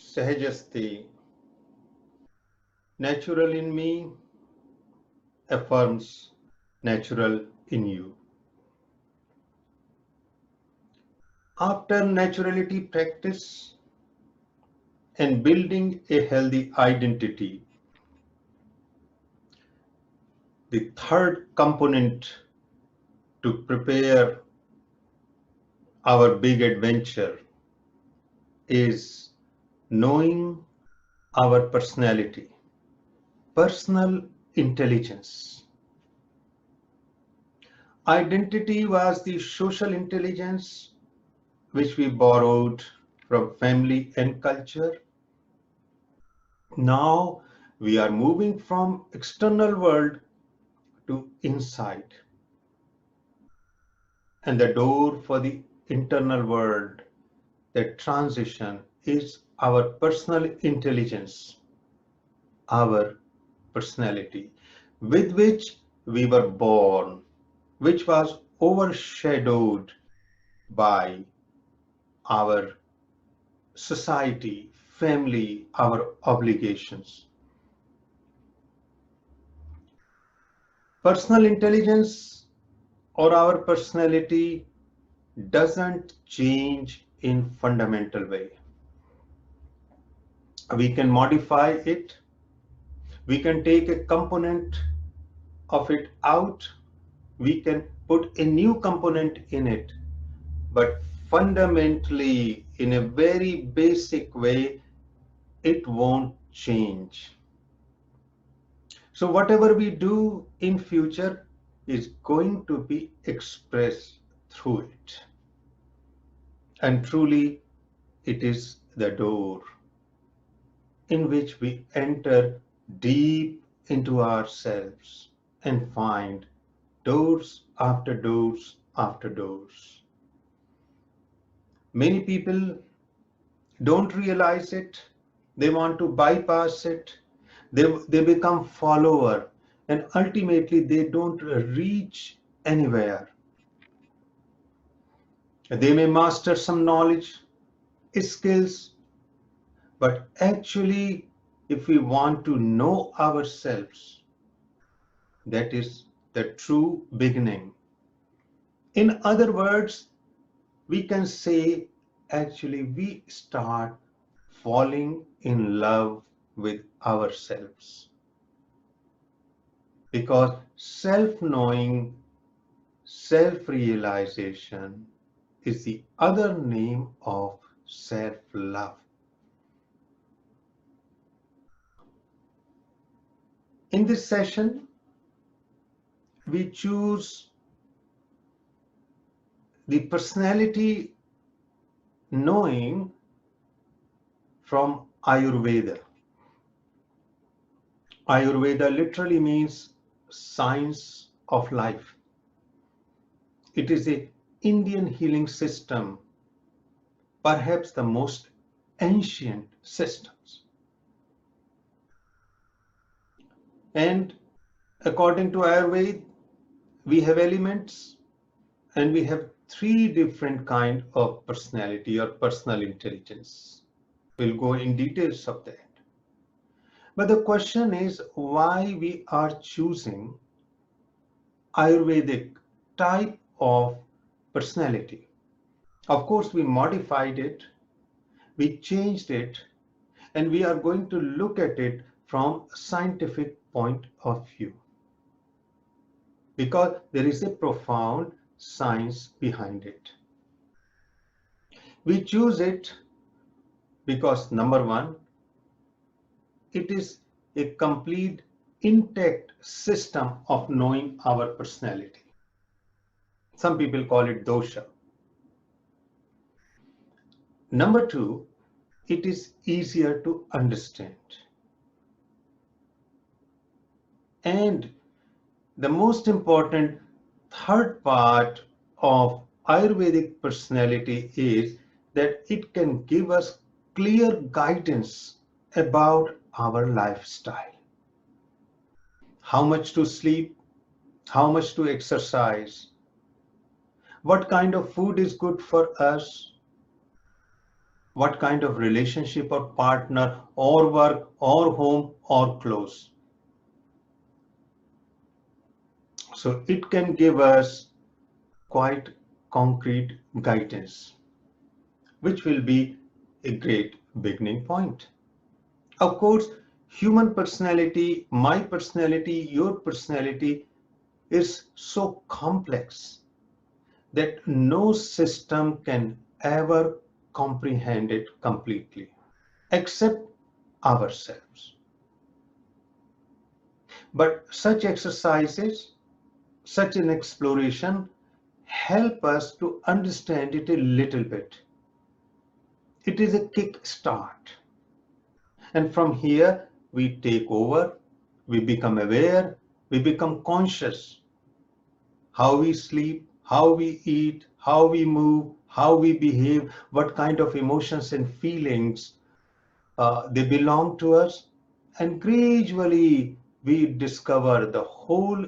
Sahajasti, natural in me affirms natural in you. After naturality practice and building a healthy identity, the third component to prepare our big adventure is knowing our personality, personal intelligence. Identity was the social intelligence which we borrowed from family and culture. Now we are moving from external world to inside. And the door for the internal world, the transition is our personal intelligence, our personality, with which we were born, which was overshadowed by our society, family, our obligations. Personal intelligence or our personality doesn't change in fundamental way. We can modify it. We can take a component of it out. We can put a new component in it. But fundamentally, in a very basic way, it won't change. So whatever we do in future is going to be expressed through it. And truly, it is the door in which we enter deep into ourselves and find doors after doors after doors. Many people don't realize it. They want to bypass it. They become follower, and ultimately they don't reach anywhere. They may master some knowledge, skills, but actually, if we want to know ourselves, that is the true beginning. In other words, we can say actually we start falling in love with ourselves. Because self-knowing, self-realization is the other name of self-love. In this session, we choose the personality knowing from Ayurveda. Ayurveda literally means science of life. It is an Indian healing system, perhaps the most ancient systems. And according to Ayurveda, we have elements and we have three different kinds of personality or personal intelligence. We'll go in details of that. But the question is why we are choosing Ayurvedic type of personality. Of course, we modified it, we changed it, and we are going to look at it from a scientific point of view. Because there is a profound science behind it. We choose it because number one, it is a complete intact system of knowing our personality. Some people call it dosha. Number two, it is easier to understand. And the most important third part of Ayurvedic personality is that it can give us clear guidance about our lifestyle. How much to sleep, how much to exercise, what kind of food is good for us, what kind of relationship or partner or work or home or clothes. So it can give us quite concrete guidance, which will be a great beginning point. Of course, human personality, my personality, your personality is so complex that no system can ever comprehend it completely, except ourselves. But such exercises, such an exploration, help us to understand it a little bit. It is a kick start. And from here, we take over, we become aware, we become conscious. How we sleep, how we eat, how we move, how we behave, what kind of emotions and feelings they belong to us. And gradually, we discover the whole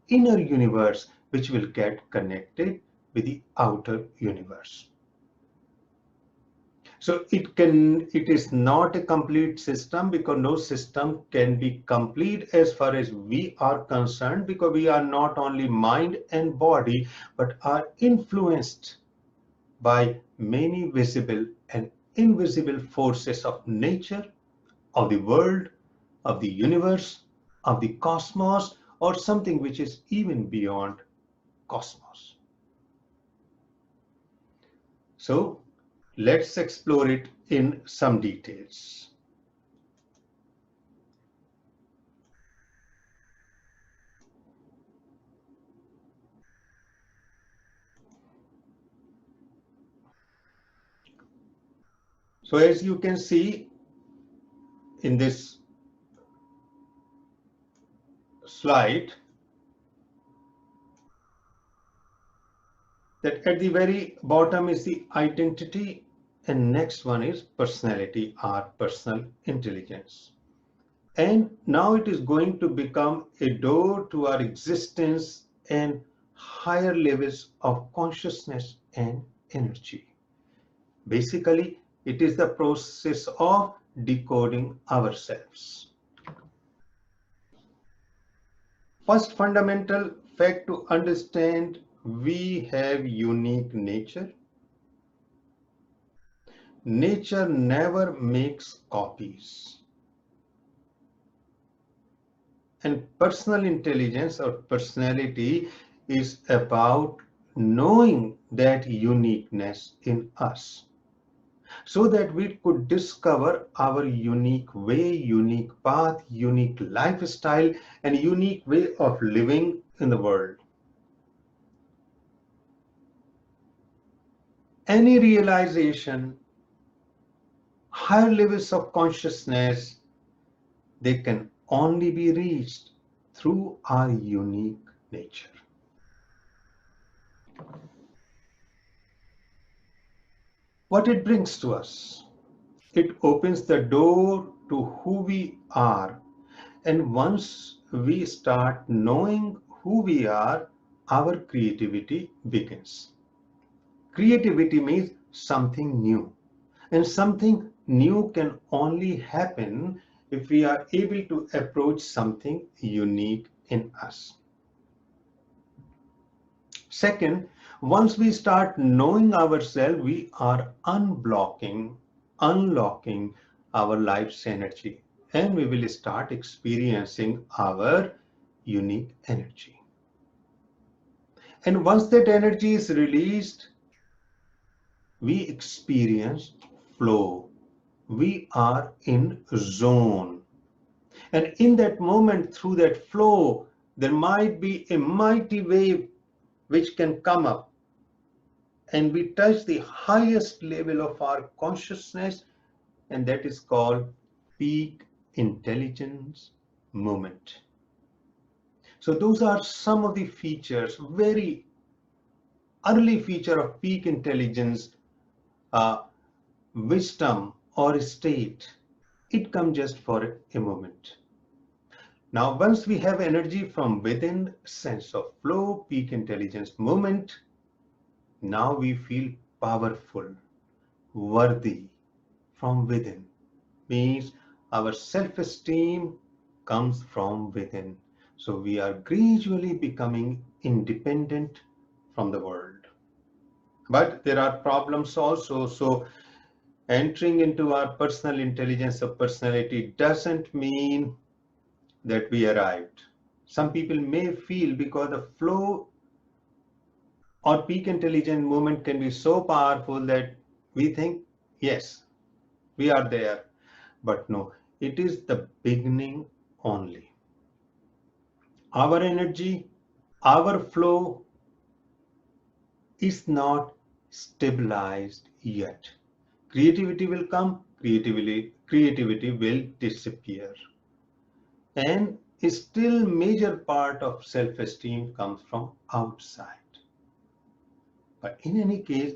inner universe, which will get connected with the outer universe. So it is not a complete system, because no system can be complete as far as we are concerned, because we are not only mind and body, but are influenced by many visible and invisible forces of nature, of the world, of the universe, of the cosmos, or something which is even beyond cosmos. So let's explore it in some details. So as you can see in this slide, that at the very bottom is the identity, and next one is personality or personal intelligence. And now it is going to become a door to our existence and higher levels of consciousness and energy. Basically, it is the process of decoding ourselves. First fundamental fact to understand: we have unique nature. Nature never makes copies. And personal intelligence or personality is about knowing that uniqueness in us, so that we could discover our unique way, unique path, unique lifestyle, and unique way of living in the world. Any realization, higher levels of consciousness, they can only be reached through our unique nature. What it brings to us: it opens the door to who we are. And once we start knowing who we are, our creativity begins. Creativity means something new. And something new can only happen if we are able to approach something unique in us. Second, once we start knowing ourselves, we are unlocking our life's energy, and we will start experiencing our unique energy. And once that energy is released, we experience flow. We are in zone. And in that moment, through that flow, there might be a mighty wave which can come up, and we touch the highest level of our consciousness, and that is called peak intelligence moment. So those are some of the features, very early feature of peak intelligence, uh, wisdom or state. It comes just for a moment. Now, once we have energy from within, sense of flow, peak intelligence moment, now we feel powerful, worthy, from within. Means our self-esteem comes from within. So we are gradually becoming independent from the world. But there are problems also. So entering into our personal intelligence of personality doesn't mean that we arrived. Some people may feel because the flow or peak intelligence movement can be so powerful that we think, yes, we are there. But no, it is the beginning only. Our energy, our flow is not stabilized yet. Creativity will come, creativity will disappear. And still major part of self-esteem comes from outside. But in any case,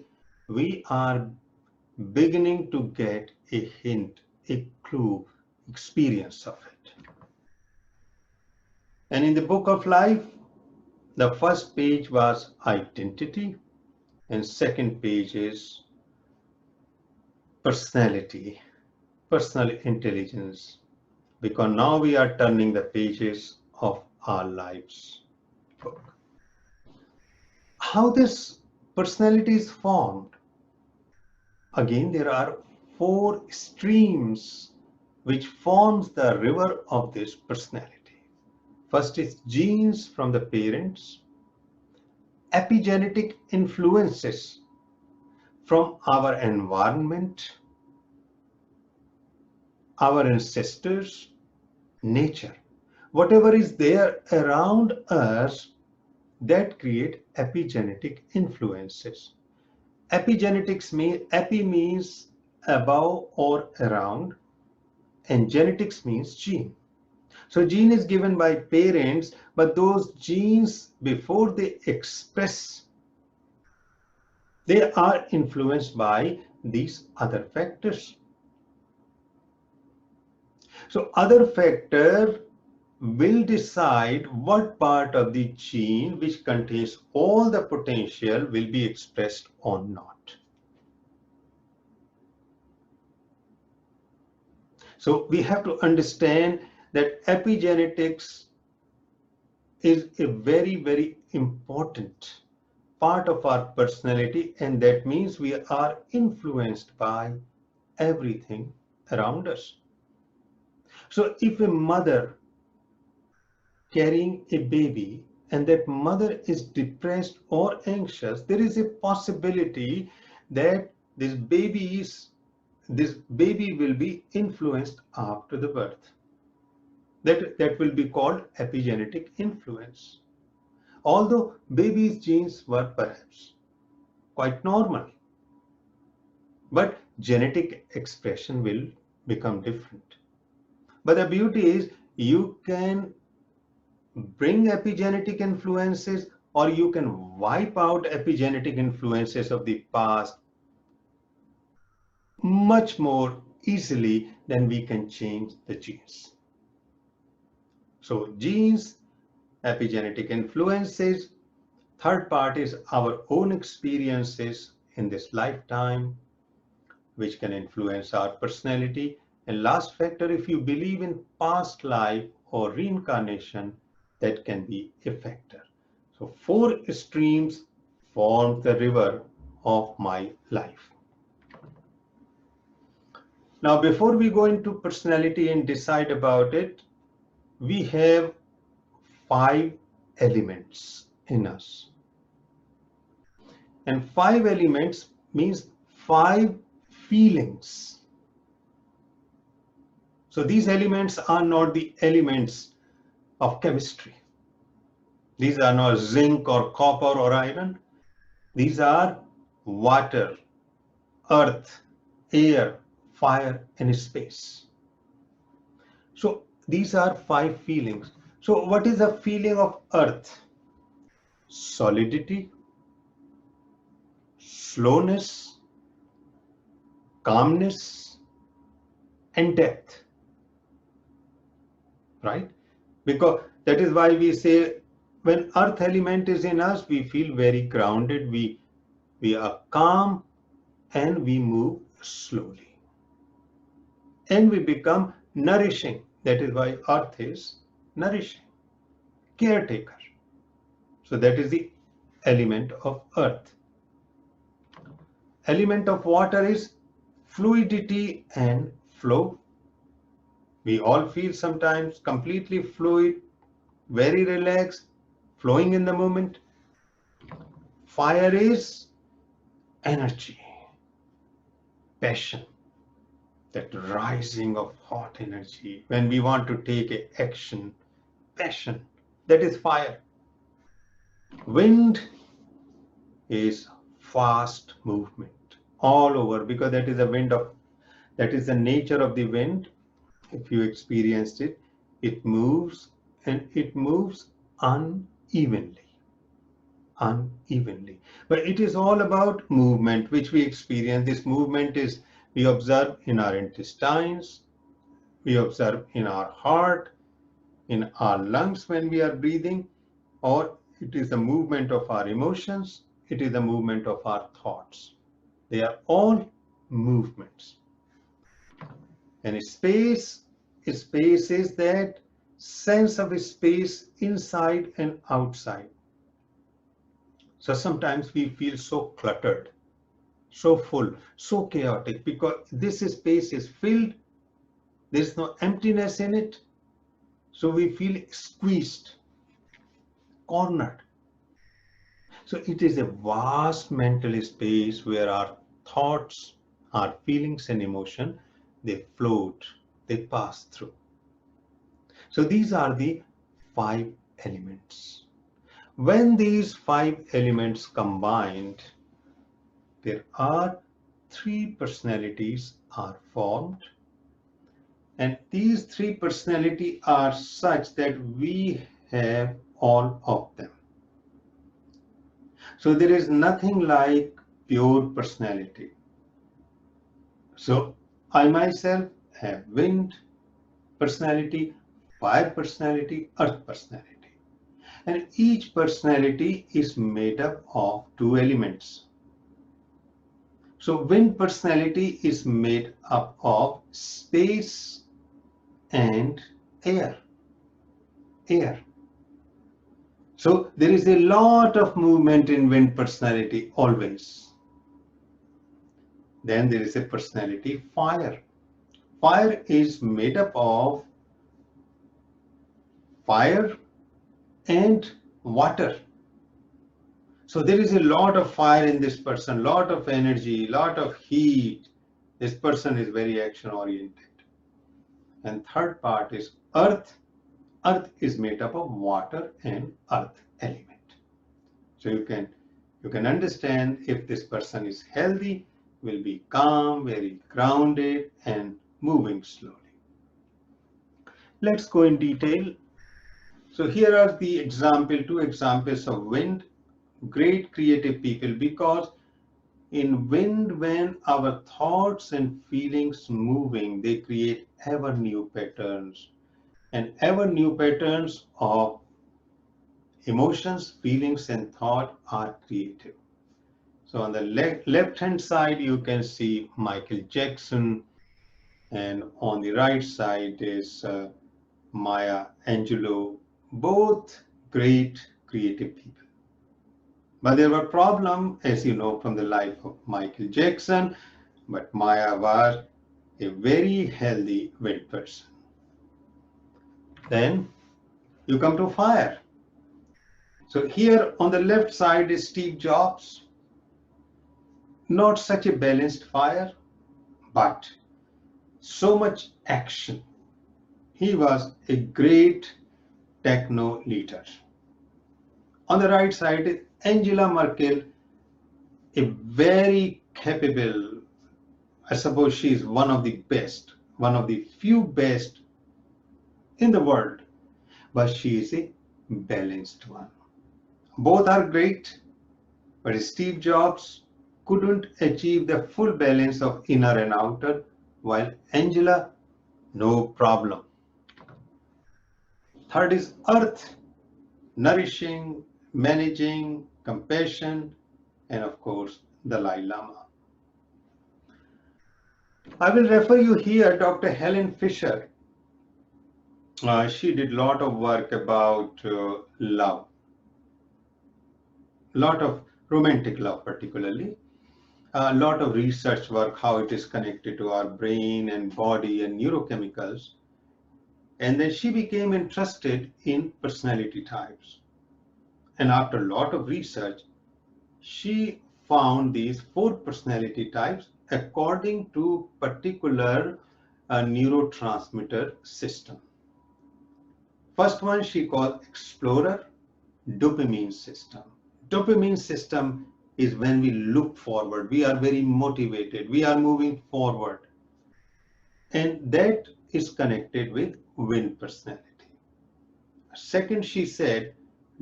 we are beginning to get a hint, a clue, experience of it. And in the book of life, the first page was identity, and second page is personality, personal intelligence, because now we are turning the pages of our lives book. How this personality is formed? Again, there are 4 streams which forms the river of this personality. First is genes from the parents, epigenetic influences from our environment, our ancestors, nature. Whatever is there around us that create epigenetic influences. Epigenetics epi means above or around, and genetics means gene. So gene is given by parents, but those genes, before they express, they are influenced by these other factors. So other factor will decide what part of the gene which contains all the potential will be expressed or not. So we have to understand that epigenetics is a very, very important part of our personality, and that means we are influenced by everything around us. So if a mother carrying a baby and that mother is depressed or anxious, there is a possibility that this baby will be influenced after the birth. That will be called epigenetic influence. Although baby's genes were perhaps quite normal, but genetic expression will become different. But the beauty is you can bring epigenetic influences or you can wipe out epigenetic influences of the past much more easily than we can change the genes. So genes, epigenetic influences, third part is our own experiences in this lifetime, which can influence our personality. And last factor, if you believe in past life or reincarnation, that can be a factor. So 4 streams form the river of my life. Now, before we go into personality and decide about it, we have 5 elements in us. And 5 elements means 5 feelings. So these elements are not the elements of chemistry. These are not zinc or copper or iron. These are water, earth, air, fire, and space. So these are 5 feelings. So what is the feeling of earth? Solidity, slowness, calmness, and depth. Right? Because that is why we say when earth element is in us, we feel very grounded, we are calm, and we move slowly. and we become nourishing. That is why earth is nourishing, caretaker. So that is the element of earth. Element of water is fluidity and flow. We all feel sometimes completely fluid, very relaxed, flowing in the moment. Fire is energy, passion, that rising of hot energy when we want to take a action, passion, that is fire. Wind is fast movement all over, because that is the wind of, that is the nature of the wind. If you experienced it, it moves, and it moves unevenly, unevenly. But it is all about movement which we experience. This movement is, we observe in our intestines, we observe in our heart, in our lungs when we are breathing, or it is the movement of our emotions, it is the movement of our thoughts. They are all movements. And space is that sense of space inside and outside. So sometimes we feel so cluttered, so full, so chaotic, because this space is filled, there's no emptiness in it. So we feel squeezed, cornered. So it is a vast mental space where our thoughts, our feelings and emotion, they float, they pass through. So these are the 5 elements. When these 5 elements combined, there are 3 personalities are formed. And these 3 personalities are such that we have all of them. So there is nothing like pure personality. So I myself have wind personality, fire personality, earth personality. And each personality is made up of 2 elements. So wind personality is made up of space and air. Air. So there is a lot of movement in wind personality always. Then there is a personality fire. Fire is made up of fire and water. So there is a lot of fire in this person, lot of energy, lot of heat. This person is very action oriented. And third part is earth. Earth is made up of water and earth element. So you can understand if this person is healthy, will be calm, very grounded and moving slowly. Let's go in detail. So here are the two examples of wind, great creative people, because in wind, when our thoughts and feelings moving, they create ever new patterns, and ever new patterns of emotions, feelings and thought are creative. So on the left hand side, you can see Michael Jackson, and on the right side is Maya Angelou, both great creative people. But there were problems, as you know, from the life of Michael Jackson, but Maya was a very healthy wind person. Then you come to fire. So here on the left side is Steve Jobs, not such a balanced fire, but so much action. He was a great techno leader. On the right side is Angela Merkel, a very capable, I suppose she is one of the best, one of the few best in the world, but she is a balanced one. Both are great, but Steve Jobs couldn't achieve the full balance of inner and outer, while Angela, no problem. Third is earth, nourishing, managing, compassion, and of course, Dalai Lama. I will refer you here Dr. Helen Fisher. She did a lot of work about love, a lot of romantic love particularly, a lot of research work, how it is connected to our brain and body and neurochemicals. And then she became interested in personality types. And after a lot of research, she found these 4 personality types according to particular neurotransmitter system. First one she called explorer, dopamine system. Dopamine system is when we look forward, we are very motivated, we are moving forward. And that is connected with wind personality. Second, she said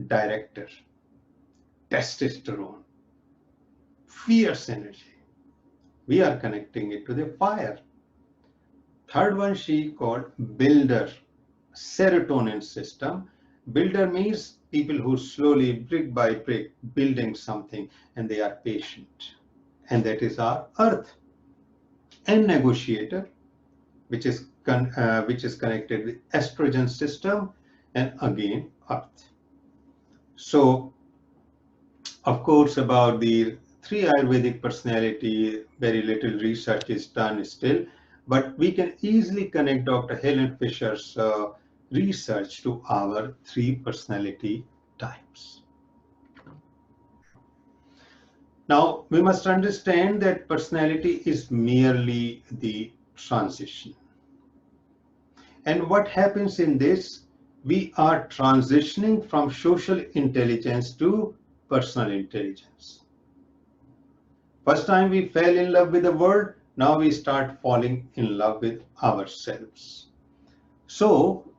director, testosterone, fierce energy. We are connecting it to the fire. Third one she called builder, serotonin system. Builder means people who slowly, brick by brick, building something, and they are patient. And that is our earth. And negotiator, which is connected with estrogen system, and again earth. So, of course, about the 3 Ayurvedic personality, very little research is done still, but we can easily connect Dr. Helen Fisher's research to our 3 personality types. Now, we must understand that personality is merely the transition. And what happens in this? We are transitioning from social intelligence to personal intelligence. First time we fell in love with the world, now we start falling in love with ourselves. So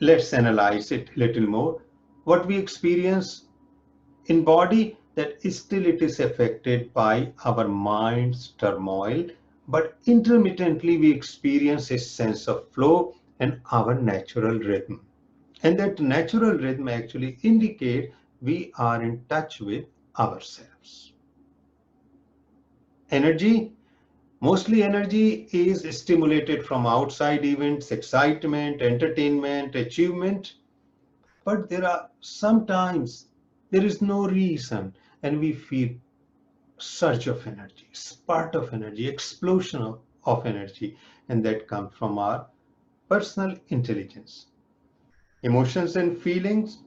let's analyze it a little more. What we experience in body, that still it is affected by our mind's turmoil, but intermittently we experience a sense of flow and our natural rhythm. And that natural rhythm actually indicates we are in touch with ourselves. Energy, mostly energy is stimulated from outside events, excitement, entertainment, achievement. But there are sometimes there is no reason and we feel surge of energy, spurt of energy, explosion of energy, and that comes from our personal intelligence. Emotions and feelings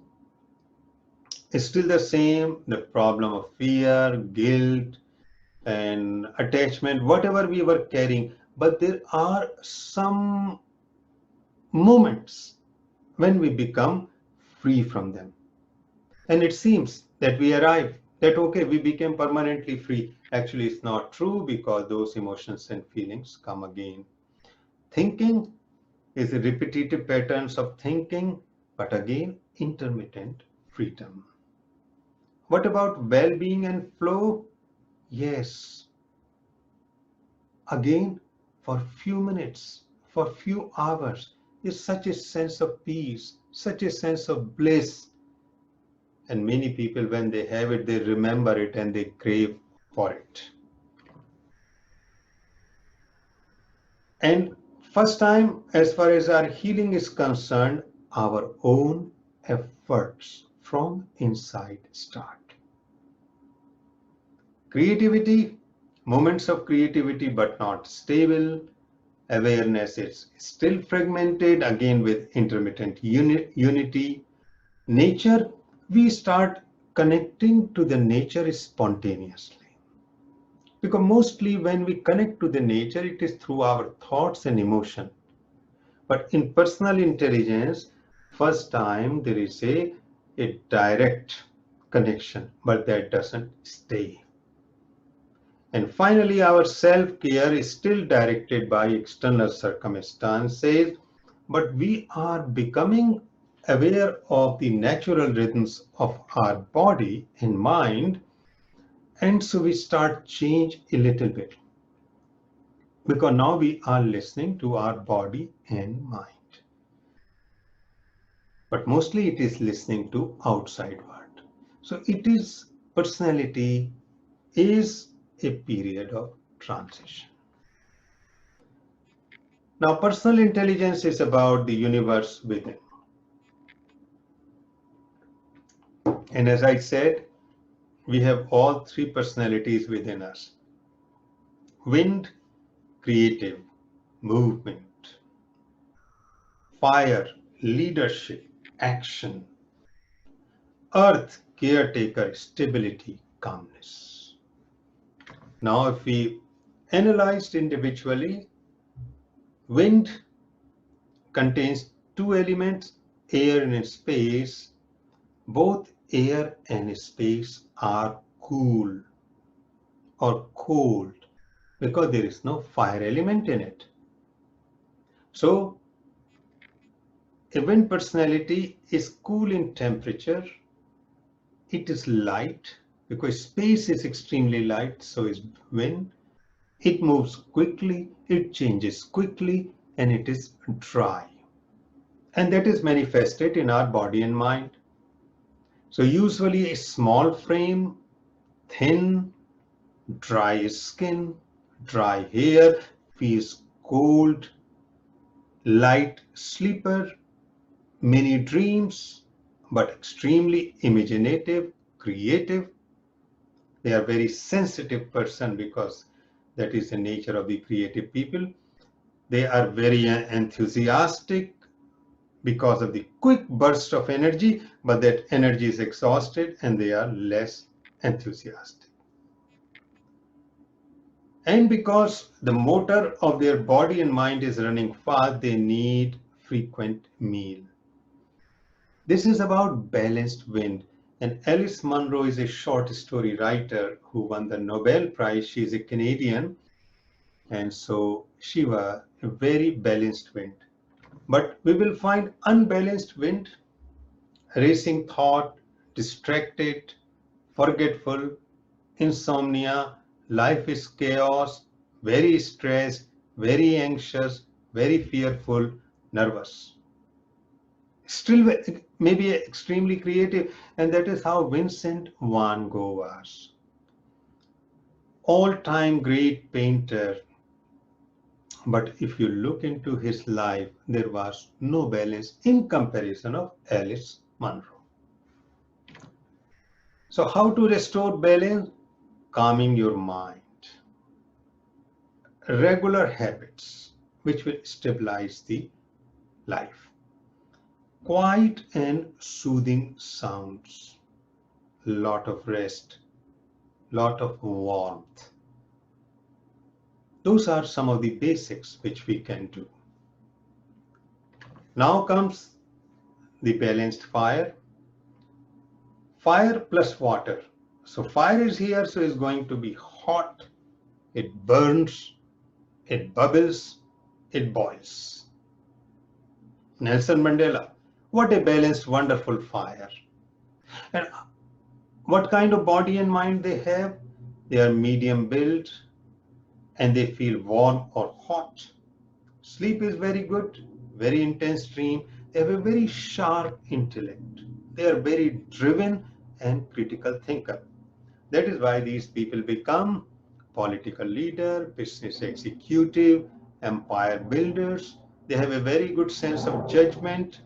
is still the same, the problem of fear, guilt, and attachment, whatever we were carrying, but there are some moments when we become free from them. And it seems that we arrive, that okay, we became permanently free. Actually, it's not true because those emotions and feelings come again. Thinking is the repetitive patterns of thinking, but again, intermittent freedom. What about well-being and flow? Yes, again, for few minutes, for few hours, is such a sense of peace, such a sense of bliss. And many people, when they have it, they remember it and they crave for it. And first time, as far as our healing is concerned, our own efforts from inside start. Creativity, moments of creativity, but not stable. Awareness is still fragmented, again with intermittent unity. Nature, we start connecting to the nature spontaneously. Because mostly when we connect to the nature, it is through our thoughts and emotion. But in personal intelligence, first time there is a direct connection, but that doesn't stay. And finally, our self-care is still directed by external circumstances, but we are becoming aware of the natural rhythms of our body and mind, and so we start change a little bit because now we are listening to our body and mind. But mostly it is listening to outside world. So it is personality is a period of transition. Now, personal intelligence is about the universe within. And as I said, we have all three personalities within us. Wind, creative, movement. Fire, leadership, action. Earth, caretaker, stability, calmness. Now, if we analyzed individually, wind contains two elements, air and space. Both air and space are cool or cold because there is no fire element in it. So, a wind personality is cool in temperature. It is light because space is extremely light, so is wind. It moves quickly, it changes quickly, and it is dry. And that is manifested in our body and mind. So usually a small frame, thin, dry skin, dry hair, feels cold, light sleeper, many dreams, but extremely imaginative, creative. They are very sensitive person because that is the nature of the creative people. They are very enthusiastic because of the quick burst of energy, but that energy is exhausted and they are less enthusiastic. And because the motor of their body and mind is running fast, they need frequent meal. This is about balanced wind. And Alice Munro is a short story writer who won the Nobel Prize. She is a Canadian. And so she was a very balanced wind. But we will find unbalanced wind, racing thought, distracted, forgetful, insomnia, life is chaos, very stressed, very anxious, very fearful, nervous. Still maybe extremely creative, and that is how Vincent van Gogh was. All-time great painter, but if you look into his life, there was no balance in comparison of Alice Munro. So how to restore balance? Calming your mind. Regular habits which will stabilize the life. Quiet and soothing sounds. Lot of rest. Lot of warmth. Those are some of the basics which we can do. Now comes the balanced fire. Fire plus water. So fire is here, so it's going to be hot. It burns, it bubbles, it boils. Nelson Mandela, what a balanced, wonderful fire. And what kind of body and mind they have? They are medium built and they feel warm or hot. Sleep is very good, very intense dream. They have a very sharp intellect. They are very driven and critical thinker. That is why these people become political leader, business executive, empire builders. They have a very good sense of judgment,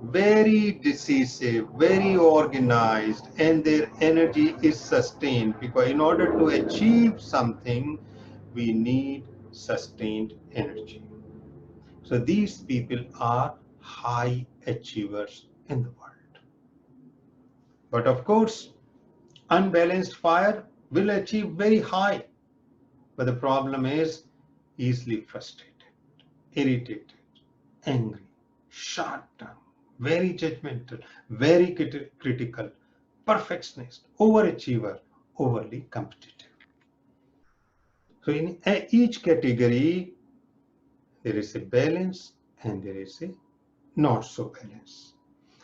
very decisive, very organized, and their energy is sustained because in order to achieve something, we need sustained energy. So these people are high achievers in the world. But of course, unbalanced fire will achieve very high. But the problem is easily frustrated, irritated, angry, short term, very judgmental, very critical, perfectionist, overachiever, overly competitive. So in each category, there is a balance and there is a not so balance.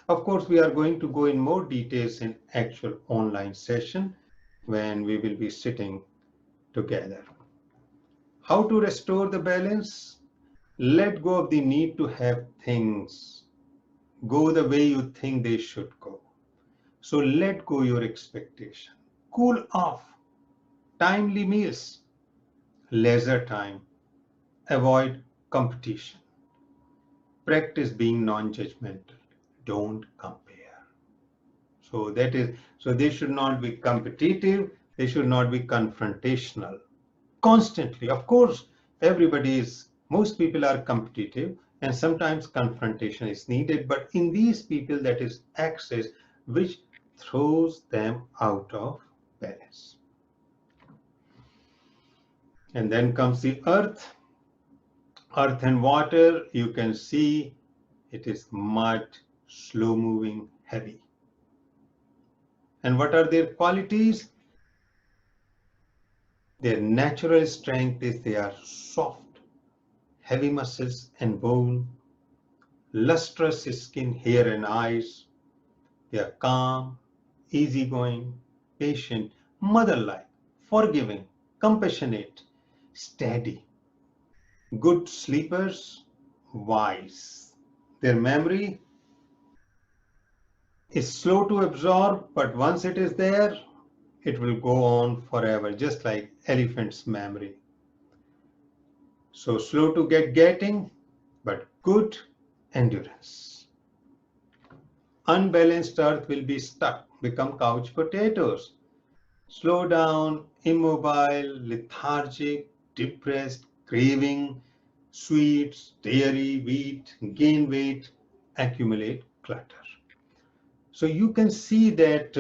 Of course, we are going to go in more details in actual online session when we will be sitting together. How to restore the balance? Let go of the need to have things go the way you think they should go. So let go your expectation. Cool off. Timely meals. Leisure time. Avoid competition. Practice being non-judgmental. Don't compare. So they should not be competitive. They should not be confrontational. Constantly, of course, most people are competitive, and sometimes confrontation is needed. But in these people, that is access, which throws them out of balance. And then comes the earth. Earth and water, you can see it is mud, slow moving, heavy. And what are their qualities? Their natural strength is they are soft, heavy muscles and bone, lustrous skin, hair and eyes. They are calm, easygoing, patient, mother-like, forgiving, compassionate, steady, good sleepers, wise. Their memory is slow to absorb, but once it is there, it will go on forever, just like elephant's memory. So slow to getting, but good endurance. Unbalanced earth will be stuck, become couch potatoes. Slow down, immobile, lethargic, depressed, craving sweets, dairy, wheat, gain weight, accumulate clutter. So you can see that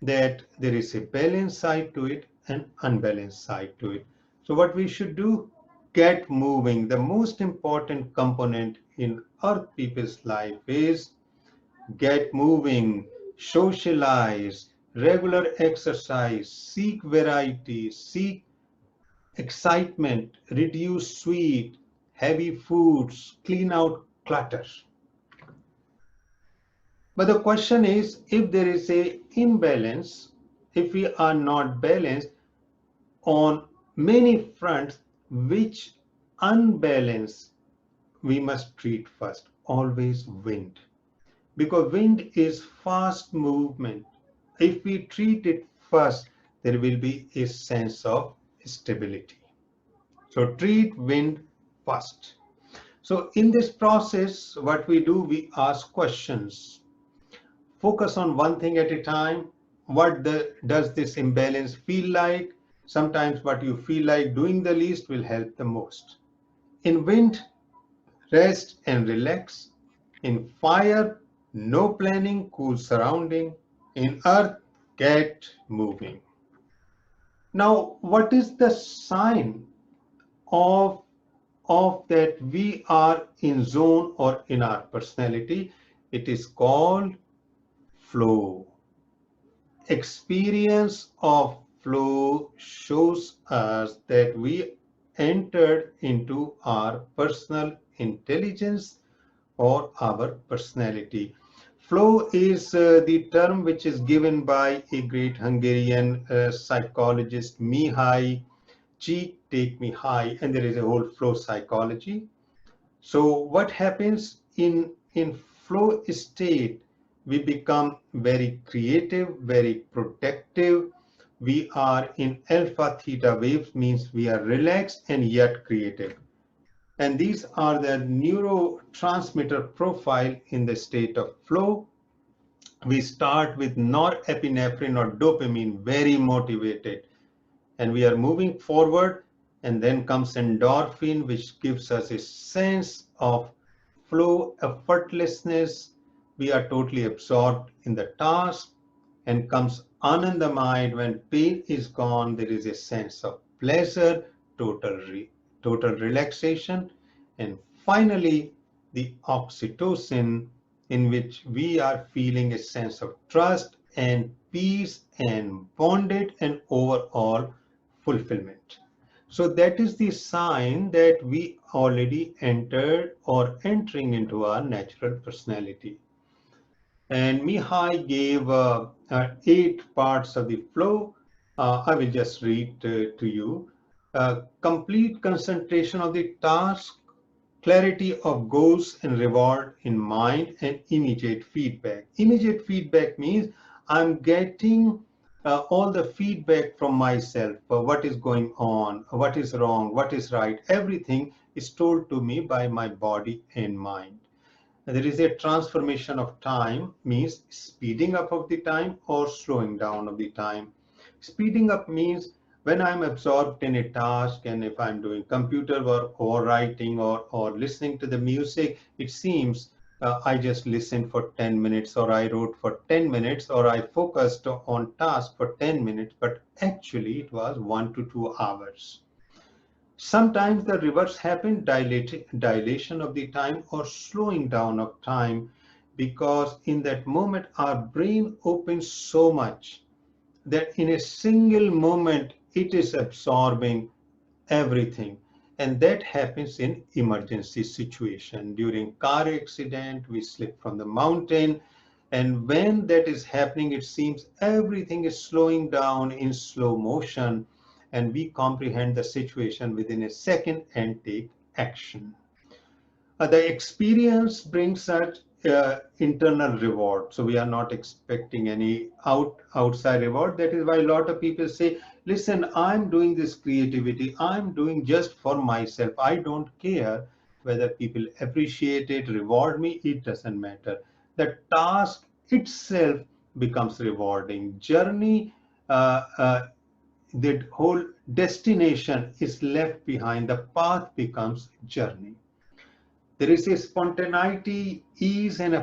that there is a balanced side to it and unbalanced side to it. So what we should do, get moving. The most important component in earth people's life is get moving, socialize, regular exercise, seek variety, seek excitement, reduce sweet, heavy foods, clean out clutter. But the question is, if there is a imbalance, if we are not balanced on many fronts, which unbalance we must treat first? Always wind. Because wind is fast movement. If we treat it first, there will be a sense of stability. So treat wind first. So in this process, what we do, we ask questions. Focus on one thing at a time. Does this imbalance feel like? Sometimes what you feel like doing the least will help the most. In wind, rest and relax. In fire, no planning, cool surrounding. In earth, get moving. Now, what is the sign of, of that we are in zone or in our personality? It is called flow. Experience of flow shows us that we entered into our personal intelligence or our personality. Flow is the term which is given by a great Hungarian psychologist, Mihaly Csikszentmihalyi, and there is a whole flow psychology. So what happens in flow state? We become very creative, very protective. We are in alpha theta waves, means we are relaxed and yet creative. And these are the neurotransmitter profile in the state of flow. We start with norepinephrine or dopamine, very motivated, and we are moving forward, and then comes endorphin, which gives us a sense of flow, effortlessness. We are totally absorbed in the task, and comes anandamide. When pain is gone, there is a sense of pleasure, total relaxation, and finally the oxytocin, in which we are feeling a sense of trust and peace and bonded and overall fulfillment. So that is the sign that we already entered or entering into our natural personality. And Mihai gave 8 parts of the flow. I will just read to you. Complete concentration of the task, clarity of goals and reward in mind, and immediate feedback. Immediate feedback means I'm getting all the feedback from myself, what is going on, what is wrong, what is right, everything is told to me by my body and mind. And there is a transformation of time, means speeding up of the time or slowing down of the time. Speeding up means when I'm absorbed in a task, and if I'm doing computer work or writing or listening to the music, it seems I just listened for 10 minutes, or I wrote for 10 minutes, or I focused on task for 10 minutes, but actually it was 1 to 2 hours. Sometimes the reverse happen, dilation of the time or slowing down of time, because in that moment our brain opens so much that in a single moment it is absorbing everything. And that happens in emergency situation. During car accident, we slip from the mountain, and when that is happening, it seems everything is slowing down in slow motion, and we comprehend the situation within a second and take action. The experience brings us internal reward. So we are not expecting any outside reward. That is why a lot of people say, listen, I'm doing this creativity. I'm doing just for myself. I don't care whether people appreciate it, reward me. It doesn't matter. The task itself becomes rewarding. Journey, the whole destination is left behind. The path becomes journey. There is a spontaneity, ease, and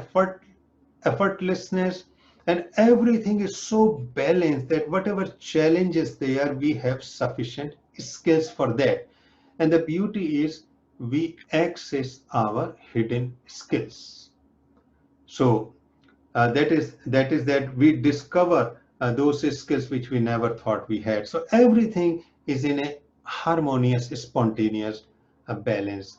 effortlessness, and everything is so balanced that whatever challenges there, we have sufficient skills for that. And the beauty is we access our hidden skills. So that we discover those skills which we never thought we had. So everything is in a harmonious, spontaneous balance.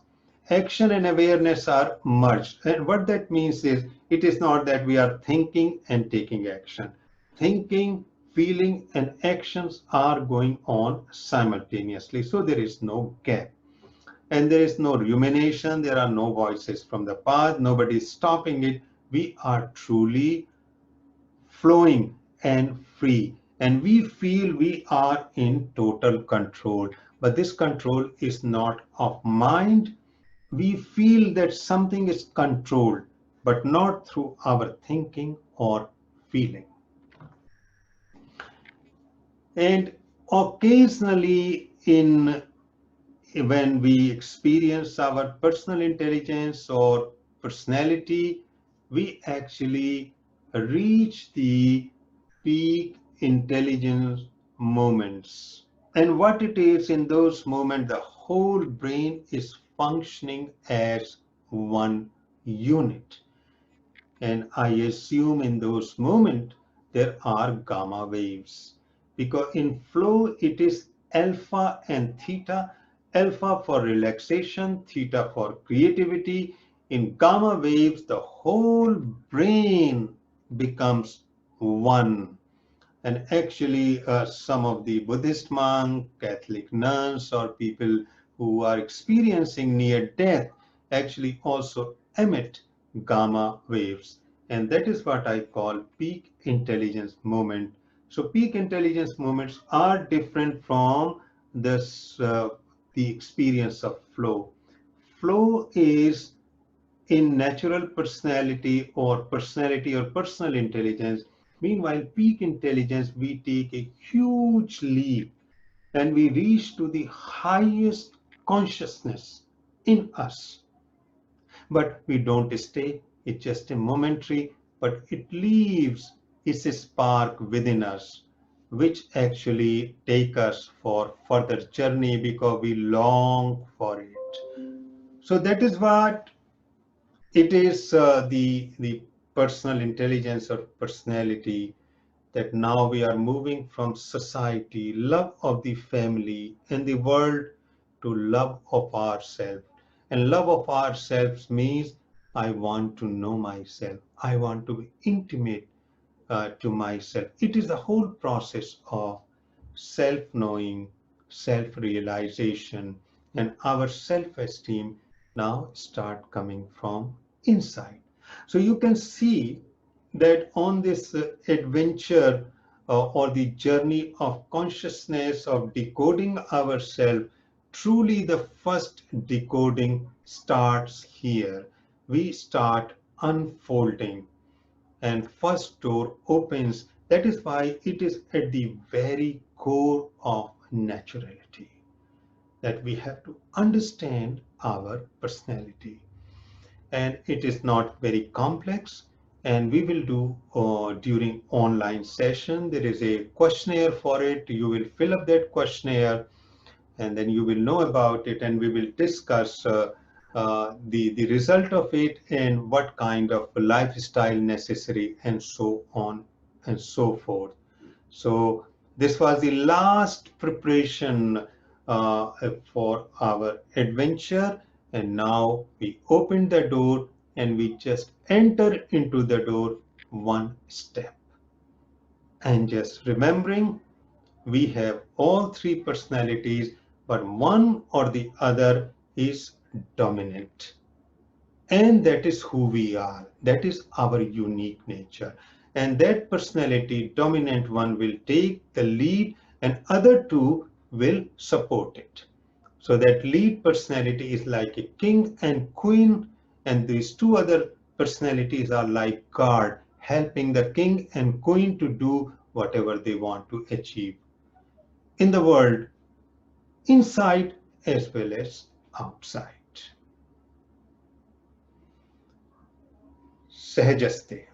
Action and awareness are merged, and what that means is it is not that we are thinking and taking action. Thinking, feeling, and actions are going on simultaneously, so there is no gap. And there is no rumination, there are no voices from the past, nobody is stopping it. We are truly flowing and free, and we feel we are in total control. But this control is not of mind. We feel that something is controlled, but not through our thinking or feeling. And occasionally, in when we experience our personal intelligence or personality, we actually reach the peak intelligence moments. And what it is in those moments, the whole brain is functioning as one unit. And I assume in those moments there are gamma waves, because in flow it is alpha and theta, alpha for relaxation, theta for creativity. In gamma waves, the whole brain becomes one. And actually, some of the Buddhist monks, Catholic nuns, or people who are experiencing near death actually also emit gamma waves. And that is what I call peak intelligence moment. So peak intelligence moments are different from this, the experience of flow. Flow is in natural personality or personal intelligence. Meanwhile, peak intelligence, we take a huge leap and we reach to the highest consciousness in us. But we don't stay, it's just a momentary, but it leaves its spark within us, which actually take us for further journey because we long for it. So that is what it is, the personal intelligence or personality, that now we are moving from society, love of the family and the world, to love of ourselves. And love of ourselves means I want to know myself. I want to be intimate to myself. It is the whole process of self-knowing, self-realization, and our self-esteem now start coming from inside. So you can see that on this adventure or the journey of consciousness of decoding ourselves, truly the first decoding starts here. We start unfolding and first door opens. That is why it is at the very core of naturality, that we have to understand our personality. And it is not very complex, and we will do during online session. There is a questionnaire for it. You will fill up that questionnaire and then you will know about it, and we will discuss the result of it and what kind of lifestyle necessary and so on and so forth. So this was the last preparation for our adventure, and now we open the door and we just enter into the door one step. And just remembering, we have all three personalities, but one or the other is dominant. And that is who we are. That is our unique nature. And that personality, dominant one, will take the lead and other two will support it. So that lead personality is like a king and queen, and these two other personalities are like guard, helping the king and queen to do whatever they want to achieve in the world, inside as well as outside. Sahajaste.